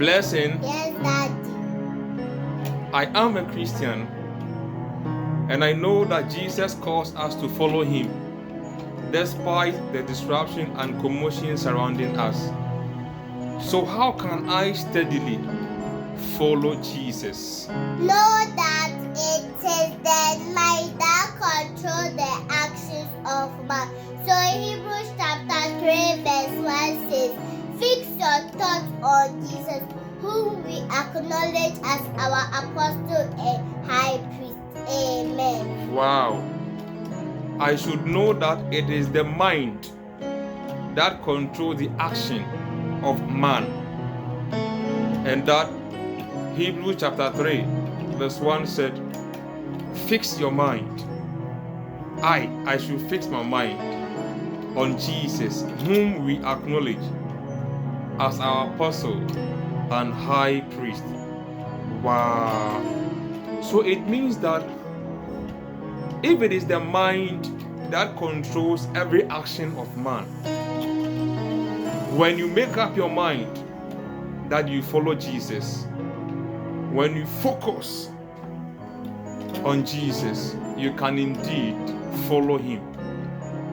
Blessing. Yes, Daddy. I am a Christian, and I know that Jesus calls us to follow him, despite the disruption and commotion surrounding us. So how can I steadily follow Jesus? Know that it is the mind that controls the actions of man. So Hebrews chapter 3 verse 1 says, fix your thoughts on Jesus, whom we acknowledge as our apostle and high priest. Amen. Wow. I should know that it is the mind that controls the action of man. And that Hebrews chapter 3 verse 1 said, fix your mind. I should fix my mind on Jesus, whom we acknowledge as our apostle and high priest. Wow. So it means that if it is the mind that controls every action of man, when you make up your mind that you follow Jesus, when you focus on Jesus, you can indeed follow him.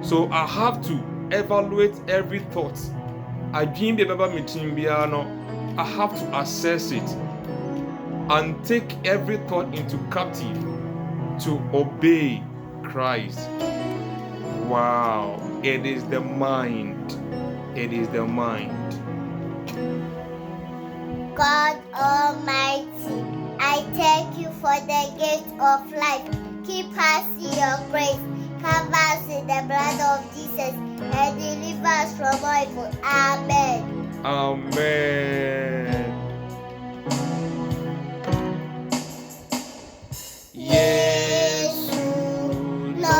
So I have to evaluate every thought. I have to assess it and take every thought into captive to obey Christ. Wow, it is the mind. It is the mind. God Almighty, I thank you for the gift of life. Keep us in your grace. Cover us in the blood of Jesus and deliver us from all evil. Amen. Amen. Yesu No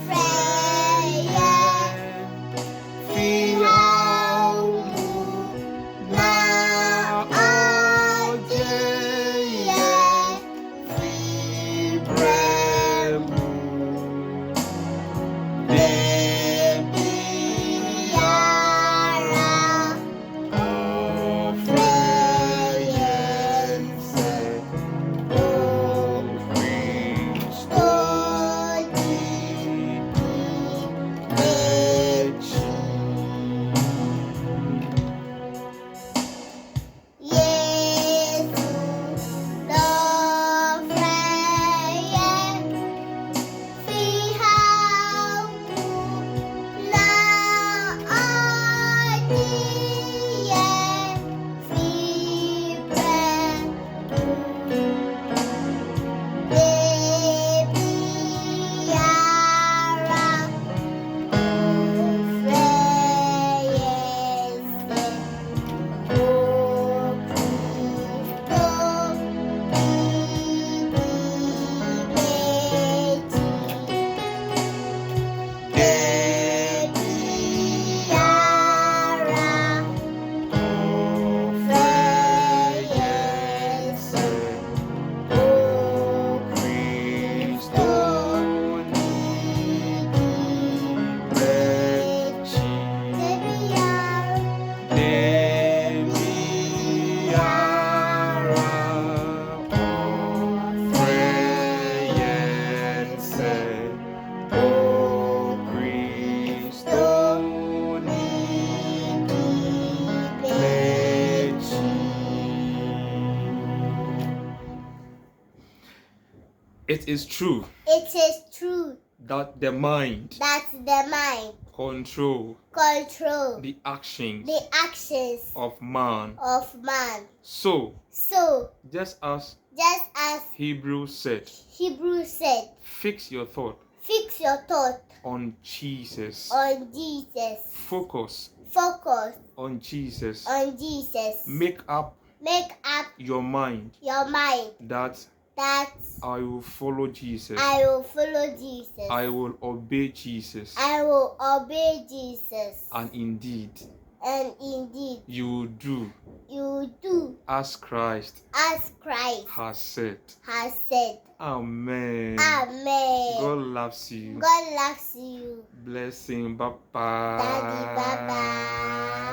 prayer, na It is true. It is true That the mind. Control. The actions. Of man. So. Just as. Hebrews said. Fix your thought. On Jesus. Focus. On Jesus. Make up. Your mind. That. I will follow Jesus. I will obey Jesus. And indeed. You will do. As Christ. Has said. Amen. God loves you. God loves you. Blessing. Bye bye. Daddy, bye bye.